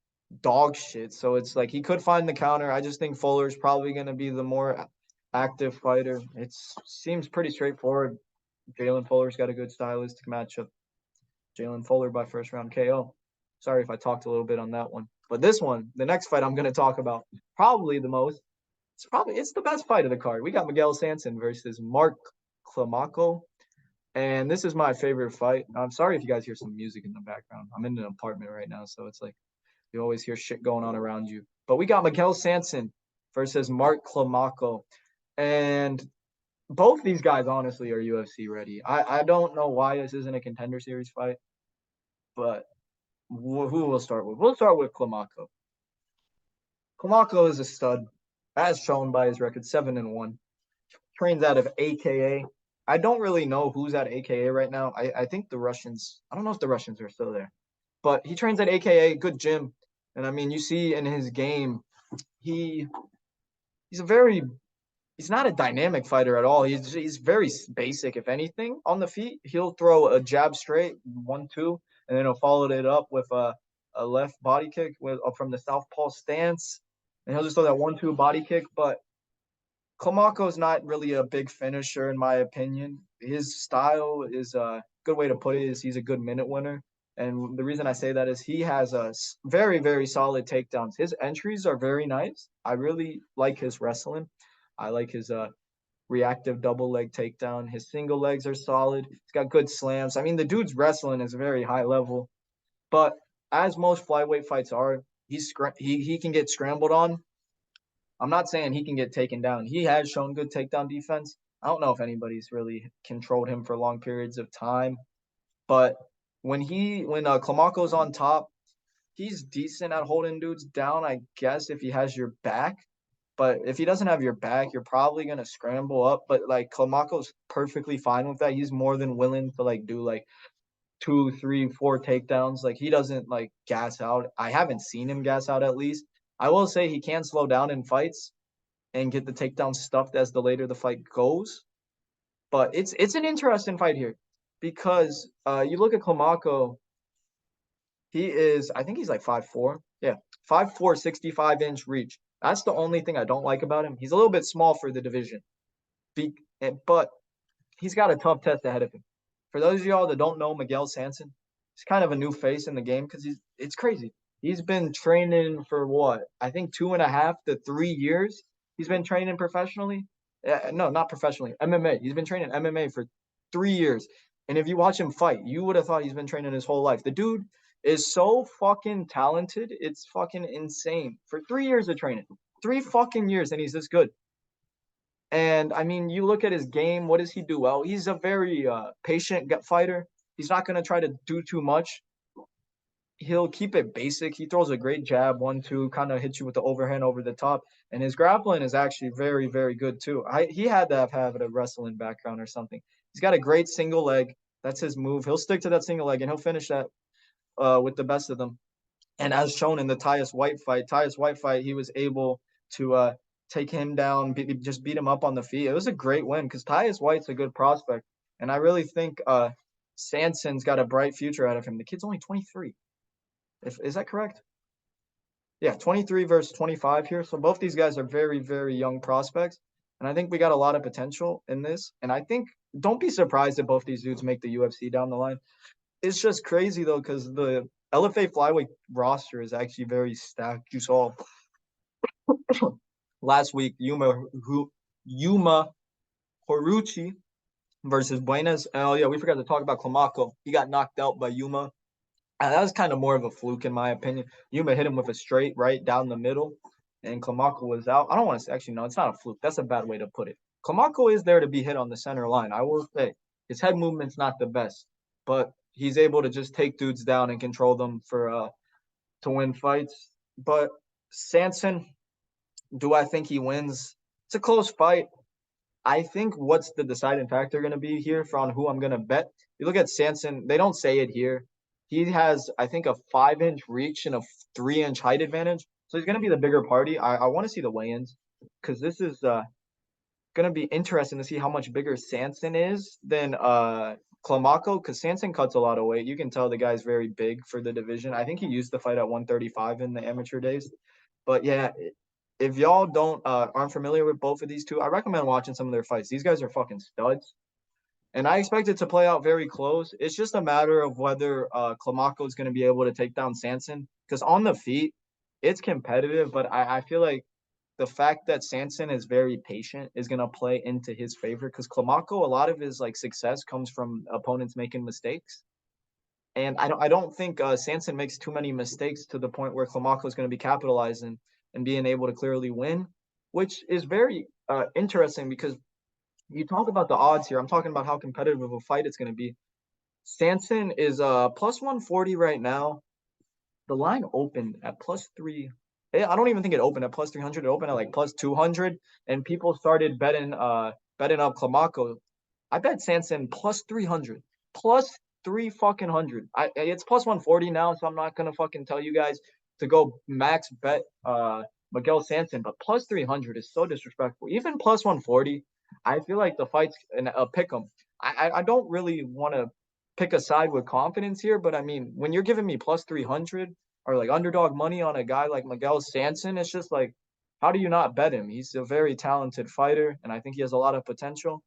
dog shit. So it's like he could find the counter. I just think Fuller's probably going to be the more active fighter. It seems pretty straightforward. Jalin Fuller's got a good stylistic matchup. Jalin Fuller by first round KO. Sorry if I talked a little bit on that one. But this one, the next fight I'm going to talk about, probably the most. It's the best fight of the card. We got Miguel Sanson versus Mark Climaco. And this is my favorite fight. I'm sorry if you guys hear some music in the background. I'm in an apartment right now, so it's like you always hear shit going on around you. But we got Miguel Sanson versus Mark Climaco. And both these guys, honestly, are UFC ready. I don't know why this isn't a Contender Series fight, but who we'll start with? We'll start with Climaco. Climaco is a stud, as shown by his record, 7-1. Trains out of AKA. I don't really know who's at AKA right now. I think the Russians. I don't know if the Russians are still there, but he trains at AKA, good gym. And I mean, you see in his game, he's not a dynamic fighter at all. He's very basic. If anything, on the feet, he'll throw a jab straight, 1-2, and then he'll follow it up with a left body kick from the southpaw stance, and he'll just throw that 1-2 body kick. But Climaco's not really a big finisher, in my opinion. His style is a good way to put it is he's a good minute winner. And the reason I say that is he has a very, very solid takedowns. His entries are very nice. I really like his wrestling. I like his reactive double leg takedown. His single legs are solid. He's got good slams. I mean, the dude's wrestling is very high level. But as most flyweight fights are, he can get scrambled on. I'm not saying he can get taken down. He has shown good takedown defense. I don't know if anybody's really controlled him for long periods of time. But when Climaco's on top, he's decent at holding dudes down, I guess, if he has your back. But if he doesn't have your back, you're probably going to scramble up. But, like, Climaco's perfectly fine with that. He's more than willing to, like, do, like, 2, 3, 4 takedowns. Like, he doesn't, like, gas out. I haven't seen him gas out, at least. I will say he can slow down in fights. and get the takedown stuffed as the later the fight goes. But it's an interesting fight here because you look at Climaco, I think he's like 5'4". Yeah, 5'4", 65-inch reach. That's the only thing I don't like about him. He's a little bit small for the division. But he's got a tough test ahead of him. For those of y'all that don't know Miguel Sanson, he's kind of a new face in the game because it's crazy. He's been training for what? I think 2.5 to 3 years. He's been training professionally. No, not professionally. MMA. He's been training MMA for 3 years. And if you watch him fight, you would have thought he's been training his whole life. The dude is so fucking talented. It's fucking insane. For 3 years of training. 3 fucking years, and he's this good. And I mean, you look at his game. What does he do well? He's a very patient fighter. He's not going to try to do too much. He'll keep it basic. He throws a great jab, 1-2, kind of hits you with the overhand over the top. And his grappling is actually very, very good too. He had to have a wrestling background or something. He's got a great single leg. That's his move. He'll stick to that single leg and he'll finish that with the best of them. And as shown in the Tyus White fight, he was able to take him down, just beat him up on the feet. It was a great win because Tyus White's a good prospect. And I really think Sanson's got a bright future out of him. The kid's only 23. Is that correct? Yeah, 23 versus 25 here. So both these guys are very, very young prospects. And I think we got a lot of potential in this. And I think don't be surprised if both these dudes make the UFC down the line. It's just crazy, though, because the LFA flyweight roster is actually very stacked. You saw last week Yuma Horuchi versus Buenas. Oh, yeah, we forgot to talk about Climaco. He got knocked out by Yuma. And that was kind of more of a fluke, in my opinion. Yuma hit him with a straight right down the middle, and Climaco was out. I don't want to say, actually, no, it's not a fluke. That's a bad way to put it. Climaco is there to be hit on the center line. I will say his head movement's not the best, but he's able to just take dudes down and control them to win fights. But Sanson, do I think he wins? It's a close fight. I think what's the deciding factor going to be here on who I'm going to bet? You look at Sanson, they don't say it here. He has, I think, a 5-inch reach and a 3-inch height advantage. So he's going to be the bigger party. I want to see the weigh-ins because this is going to be interesting to see how much bigger Sanson is than Climaco because Sanson cuts a lot of weight. You can tell the guy's very big for the division. I think he used to fight at 135 in the amateur days. But yeah, if y'all aren't familiar with both of these two, I recommend watching some of their fights. These guys are fucking studs. And I expect it to play out very close. It's just a matter of whether Climaco is going to be able to take down Sanson. Because on the feet, it's competitive. But I feel like the fact that Sanson is very patient is going to play into his favor. Because Climaco, a lot of his success comes from opponents making mistakes. And I don't think Sanson makes too many mistakes to the point where Climaco is going to be capitalizing and being able to clearly win, which is very interesting because you talk about the odds here. I'm talking about how competitive of a fight it's going to be. Sanson is plus 140 right now. The line opened at plus 3. I don't even think it opened at plus 300. It opened at like plus 200, and people started betting up Climaco. I bet Sanson plus 300, plus 3 fucking hundred. It's plus 140 now, so I'm not gonna fucking tell you guys to go max bet Miguel Sanson, but plus 300 is so disrespectful. Even plus 140. I feel like the fight's a pick 'em. I don't really want to pick a side with confidence here, but I mean, when you're giving me plus 300 or like underdog money on a guy like Miguel Sanson, it's just like, how do you not bet him? He's a very talented fighter, and I think he has a lot of potential.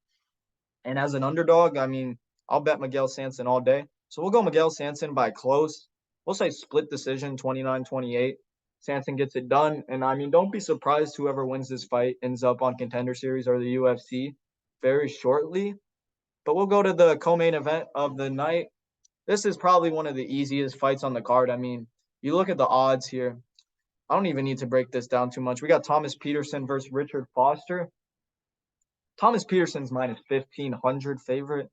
And as an underdog, I mean, I'll bet Miguel Sanson all day. So we'll go Miguel Sanson by close. We'll say split decision, 29-28. Sanson gets it done. And I mean, don't be surprised whoever wins this fight ends up on Contender Series or the UFC very shortly. But we'll go to the co-main event of the night. This is probably one of the easiest fights on the card. I mean, you look at the odds here. I don't even need to break this down too much. We got Thomas Peterson versus Richard Foster. Thomas Peterson's minus 1,500 favorite.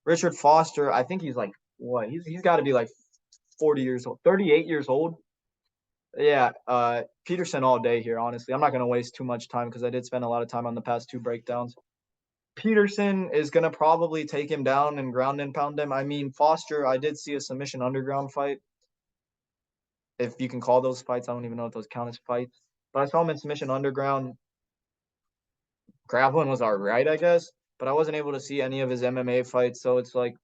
Richard Foster, I think he's like, what? He's got to be like 40 years old, 38 years old. Yeah, Peterson all day here, honestly. I'm not going to waste too much time because I did spend a lot of time on the past 2 breakdowns. Peterson is going to probably take him down and ground and pound him. I mean, Foster, I did see a submission underground fight. If you can call those fights, I don't even know if those count as fights. But I saw him in submission underground. grappling was all right, I guess. But I wasn't able to see any of his MMA fights, so it's like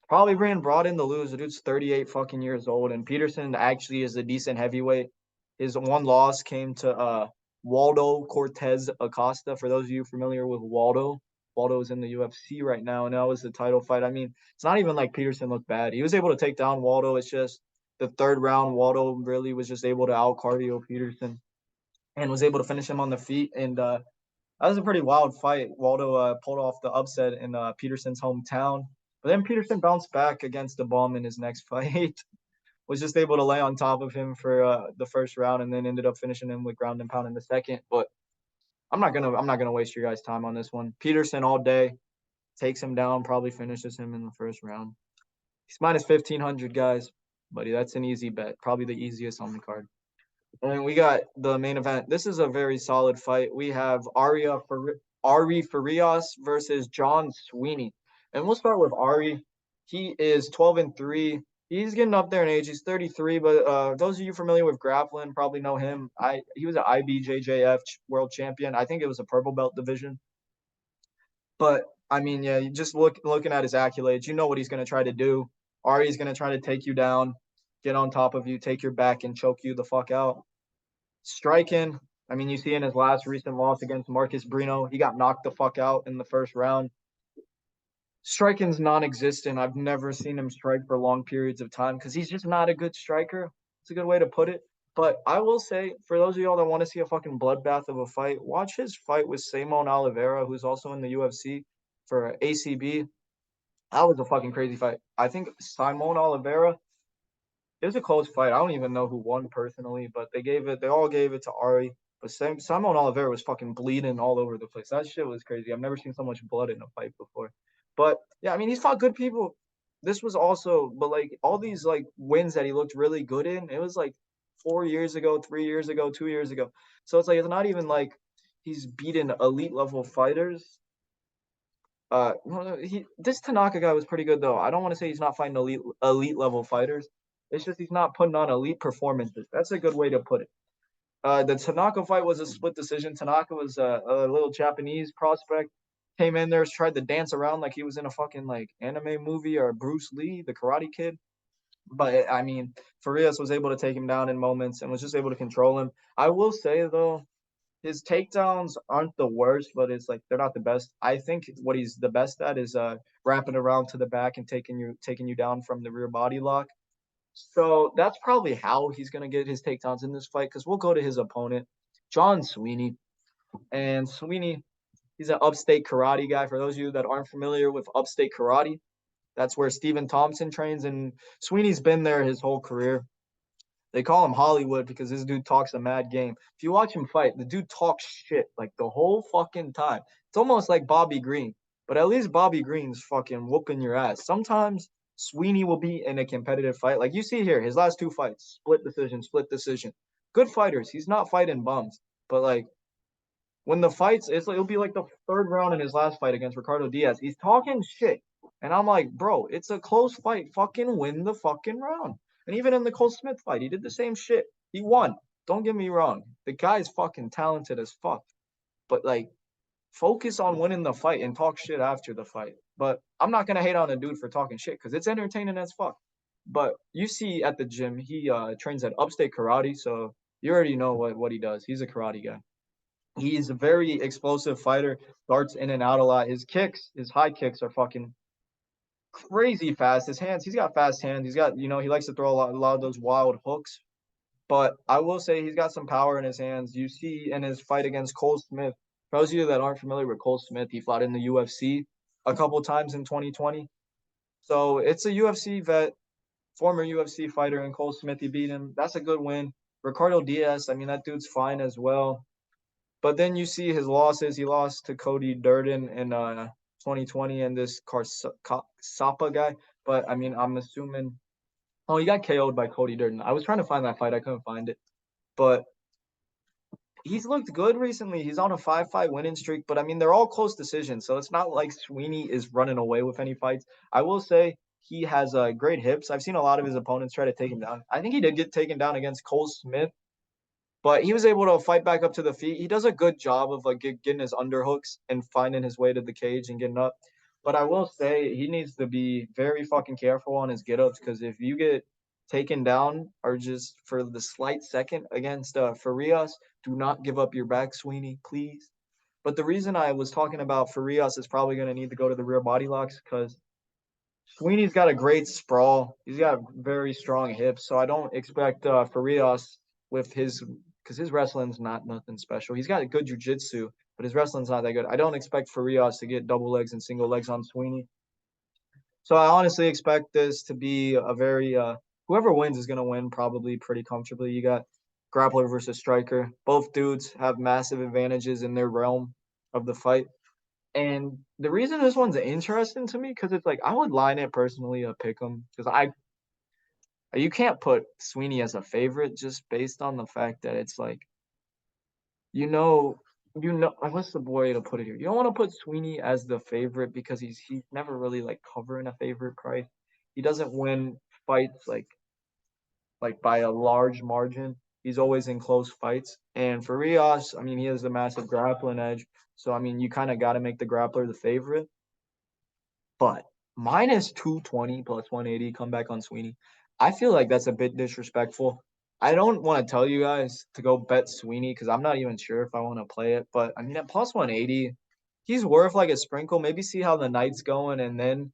probably being brought in to lose. The dude's 38 fucking years old, and Peterson actually is a decent heavyweight. His one loss came to Waldo Cortez Acosta. For those of you familiar with Waldo, Waldo is in the UFC right now, and that was the title fight. I mean, it's not even like Peterson looked bad. He was able to take down Waldo. It's just the third round, Waldo really was just able to out cardio Peterson and was able to finish him on the feet. And that was a pretty wild fight. Waldo pulled off the upset in Peterson's hometown. But then Peterson bounced back against the bomb in his next fight. Was just able to lay on top of him for the first round, and then ended up finishing him with ground and pound in the second. But I'm not gonna waste your guys' time on this one. Peterson all day takes him down, probably finishes him in the first round. He's minus 1,500, guys, buddy. That's an easy bet, probably the easiest on the card. And we got the main event. This is a very solid fight. We have Ari Farias versus John Sweeney. And we'll start with Ari. He is 12-3. He's getting up there in age. He's 33, but those of you familiar with grappling probably know him. He was an IBJJF world champion. I think it was a purple belt division. But I mean, yeah, you just looking at his accolades, you know what he's going to try to do. Ari's going to try to take you down, get on top of you, take your back, and choke you the fuck out. Striking, I mean, you see in his last recent loss against Marcus Brino, he got knocked the fuck out in the first round. Striking's non-existent. I've never seen him strike for long periods of time because he's just not a good striker. It's a good way to put it. But I will say, for those of y'all that want to see a fucking bloodbath of a fight, watch his fight with Simon Oliveira, who's also in the UFC for ACB. That was a fucking crazy fight. I think Simon Oliveira, it was a close fight. I don't even know who won personally, but they all gave it to Ari. But Simon Oliveira was fucking bleeding all over the place. That shit was crazy. I've never seen so much blood in a fight before. But yeah, I mean, he's fought good people. This was also, but like all these like wins that he looked really good in, it was like 4 years ago, 3 years ago, 2 years ago. So it's like it's not even like he's beaten elite level fighters. This Tanaka guy was pretty good though. I don't want to say he's not fighting elite level fighters. It's just he's not putting on elite performances. That's a good way to put it. The Tanaka fight was a split decision. Tanaka was a little Japanese prospect. Came in there, tried to dance around like he was in a fucking like anime movie or Bruce Lee, the Karate Kid. But I mean, Farias was able to take him down in moments and was just able to control him. I will say though, his takedowns aren't the worst, but it's like they're not the best. I think what he's the best at is wrapping around to the back and taking you down from the rear body lock. So that's probably how he's gonna get his takedowns in this fight. Because we'll go to his opponent, John Sweeney, and Sweeney. He's an upstate karate guy. For those of you that aren't familiar with upstate karate, that's where Stephen Thomson trains, and Sweeney's been there his whole career. They call him Hollywood because this dude talks a mad game. If you watch him fight, the dude talks shit like the whole fucking time. It's almost like Bobby Green, but at least Bobby Green's fucking whooping your ass. Sometimes Sweeney will be in a competitive fight. Like you see here, his last 2 fights, split decision. Good fighters. He's not fighting bums, but like when the fights, it'll be like the third round in his last fight against Ricardo Diaz. He's talking shit. And I'm like, bro, it's a close fight. Fucking win the fucking round. And even in the Cole Smith fight, he did the same shit. He won. Don't get me wrong. The guy's fucking talented as fuck. But like, focus on winning the fight and talk shit after the fight. But I'm not gonna hate on a dude for talking shit because it's entertaining as fuck. But you see at the gym, he trains at Upstate Karate, so you already know what he does. He's a karate guy. He's a very explosive fighter, starts in and out a lot. His high kicks are fucking crazy fast. His hands, he's got fast hands. He's got, he likes to throw a lot of those wild hooks. But I will say he's got some power in his hands. You see in his fight against Cole Smith, for those of you that aren't familiar with Cole Smith, he fought in the UFC a couple times in 2020. So it's a UFC vet, former UFC fighter, and Cole Smith, he beat him. That's a good win. Ricardo Diaz, I mean, that dude's fine as well. But then you see his losses. He lost to Cody Durden in 2020 and this Sapa guy. But, I mean, I'm assuming – he got KO'd by Cody Durden. I was trying to find that fight. I couldn't find it. But he's looked good recently. He's on a 5-5 winning streak. But, I mean, they're all close decisions. So it's not like Sweeney is running away with any fights. I will say he has great hips. I've seen a lot of his opponents try to take him down. I think he did get taken down against Cole Smith. But he was able to fight back up to the feet. He does a good job of like getting his underhooks and finding his way to the cage and getting up. But I will say he needs to be very fucking careful on his get ups because if you get taken down or just for the slight second against Farias, do not give up your back, Sweeney, please. But the reason I was talking about Farias is probably going to need to go to the rear body locks because Sweeney's got a great sprawl. He's got very strong hips, so I don't expect Farias with his because his wrestling's not nothing special. He's got a good jujitsu, but his wrestling's not that good. I don't expect Farias to get double legs and single legs on Sweeney. So I honestly expect this to be a very whoever wins is gonna win probably pretty comfortably. You got grappler versus striker. Both dudes have massive advantages in their realm of the fight. And the reason this one's interesting to me because it's like I would line it personally a pick 'em because I you can't put Sweeney as a favorite just based on the fact that it's like what's the way to put it here? You don't want to put Sweeney as the favorite because he's never really like covering a favorite price. He doesn't win fights like by a large margin. He's always in close fights. And for Rios, I mean, he has the massive grappling edge. So I mean, you kind of got to make the grappler the favorite. But minus 220 plus 180 comeback on Sweeney. I feel like that's a bit disrespectful. I don't want to tell you guys to go bet Sweeney because I'm not even sure if I want to play it. But I mean, at plus 180, he's worth like a sprinkle. Maybe see how the night's going and then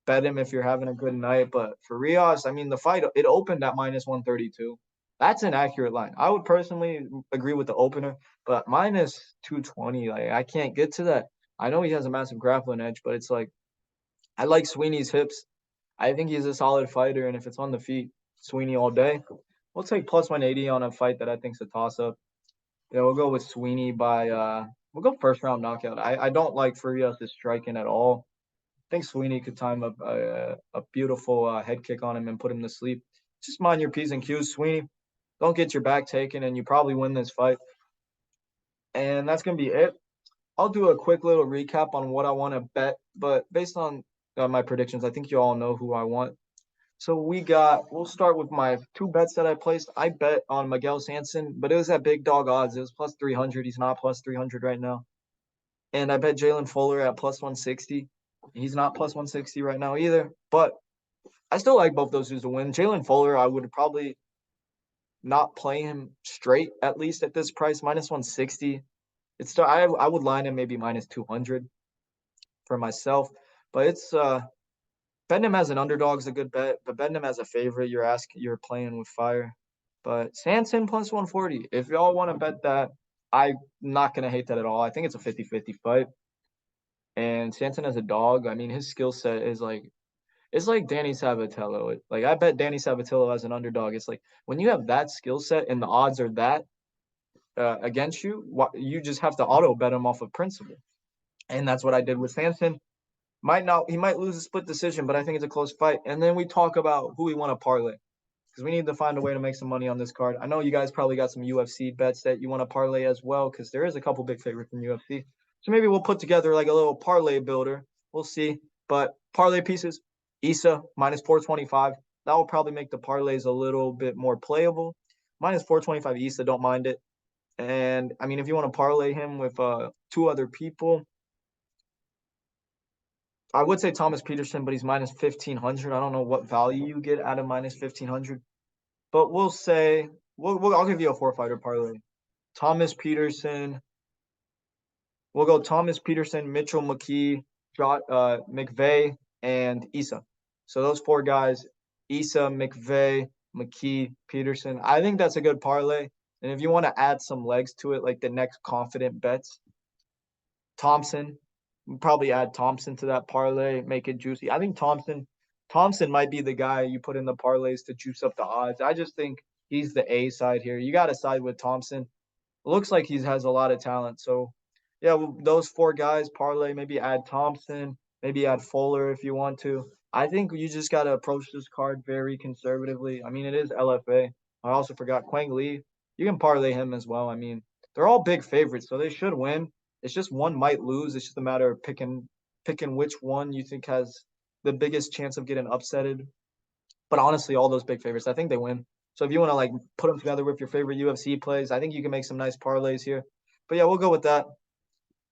bet him if you're having a good night. But for Rios, I mean, the fight, it opened at minus 132. That's an accurate line. I would personally agree with the opener, but minus 220, like I can't get to that. I know he has a massive grappling edge, but it's like I like Sweeney's hips. I think he's a solid fighter, and if it's on the feet, Sweeney all day. We'll take plus 180 on a fight that I think's a toss up. Yeah, we'll go with Sweeney by we'll go first round knockout. I don't like Farias' striking at all. I think Sweeney could time a beautiful head kick on him and put him to sleep. Just mind your P's and Q's, Sweeney. Don't get your back taken, and you probably win this fight. And that's gonna be it. I'll do a quick little recap on what I want to bet, but based on my predictions, I think you all know who I want. So we'll start with my two bets that I placed. I bet on Miguel Sanson, but it was at big dog odds. It was plus 300. He's not plus 300 right now. And I bet Jalin Fuller at plus 160. He's not plus 160 right now either, but I still like both those dudes to win. Jalin Fuller, I would probably not play him straight, at least at this price, minus 160. I would line him maybe minus 200 for myself, but it's betting him as an underdog is a good bet, but betting him as a favorite, you're playing with fire. But Sanson plus 140. If y'all want to bet that, I'm not gonna hate that at all. I think it's a 50-50 fight. And Sanson as a dog, I mean, his skill set is like it's like Danny Sabatello. Like I bet Danny Sabatello as an underdog. It's like when you have that skill set and the odds are that against you, you just have to auto bet him off of principle. And that's what I did with Sanson. He might lose a split decision, but I think it's a close fight. And then we talk about who we want to parlay because we need to find a way to make some money on this card. I know you guys probably got some UFC bets that you want to parlay as well because there is a couple big favorites in UFC. So maybe we'll put together like a little parlay builder. We'll see. But parlay pieces, Isah minus 425. That will probably make the parlays a little bit more playable. Minus 425 Isah, don't mind it. And I mean, if you want to parlay him with two other people, I would say Thomas Peterson, but he's minus 1,500. I don't know what value you get out of minus 1,500, but we'll say I'll give you a four-fighter parlay. Thomas Peterson. We'll go Thomas Peterson, Mitchell McKee, McVeigh, and Isah. So those four guys: Isah, McVeigh, McKee, Peterson. I think that's a good parlay. And if you want to add some legs to it, like the next confident bets, Thomson. Probably add Thomson to that parlay, make it juicy. I think Thomson might be the guy you put in the parlays to juice up the odds. I just think he's the A side here. You got to side with Thomson. It looks like he has a lot of talent. So, yeah, those four guys parlay. Maybe add Thomson. Maybe add Fuller if you want to. I think you just got to approach this card very conservatively. I mean, it is LFA. I also forgot Quang Lee. You can parlay him as well. I mean, they're all big favorites, so they should win. It's just one might lose. It's just a matter of picking which one you think has the biggest chance of getting upsetted. But honestly, all those big favorites, I think they win. So if you want to like put them together with your favorite UFC plays, I think you can make some nice parlays here. But yeah, we'll go with that.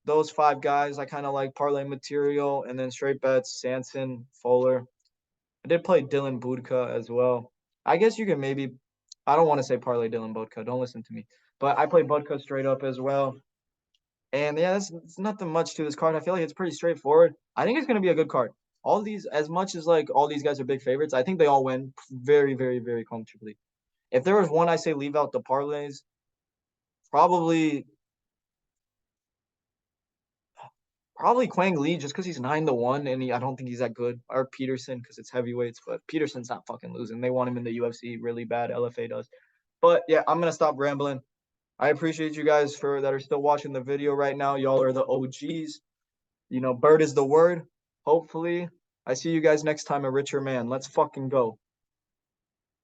Those 5 guys, I kind of like parlay material, and then straight bets, Sanson, Fuller. I did play Dylan Budka as well. I guess you can maybe, I don't want to say parlay Dylan Budka. Don't listen to me. But I played Budka straight up as well. And yeah, it's nothing much to this card. I feel like it's pretty straightforward. I think it's going to be a good card. All these, as much as like all these guys are big favorites, I think they all win very, very, very comfortably. If there was one I say leave out the parlays, probably Quang Lee just because he's 9-1 and I don't think he's that good. Or Peterson because it's heavyweights, but Peterson's not fucking losing. They want him in the UFC really bad. LFA does. But yeah, I'm gonna stop rambling. I appreciate you guys that are still watching the video right now. Y'all are the OGs. Bird is the word. Hopefully, I see you guys next time, a richer man. Let's fucking go.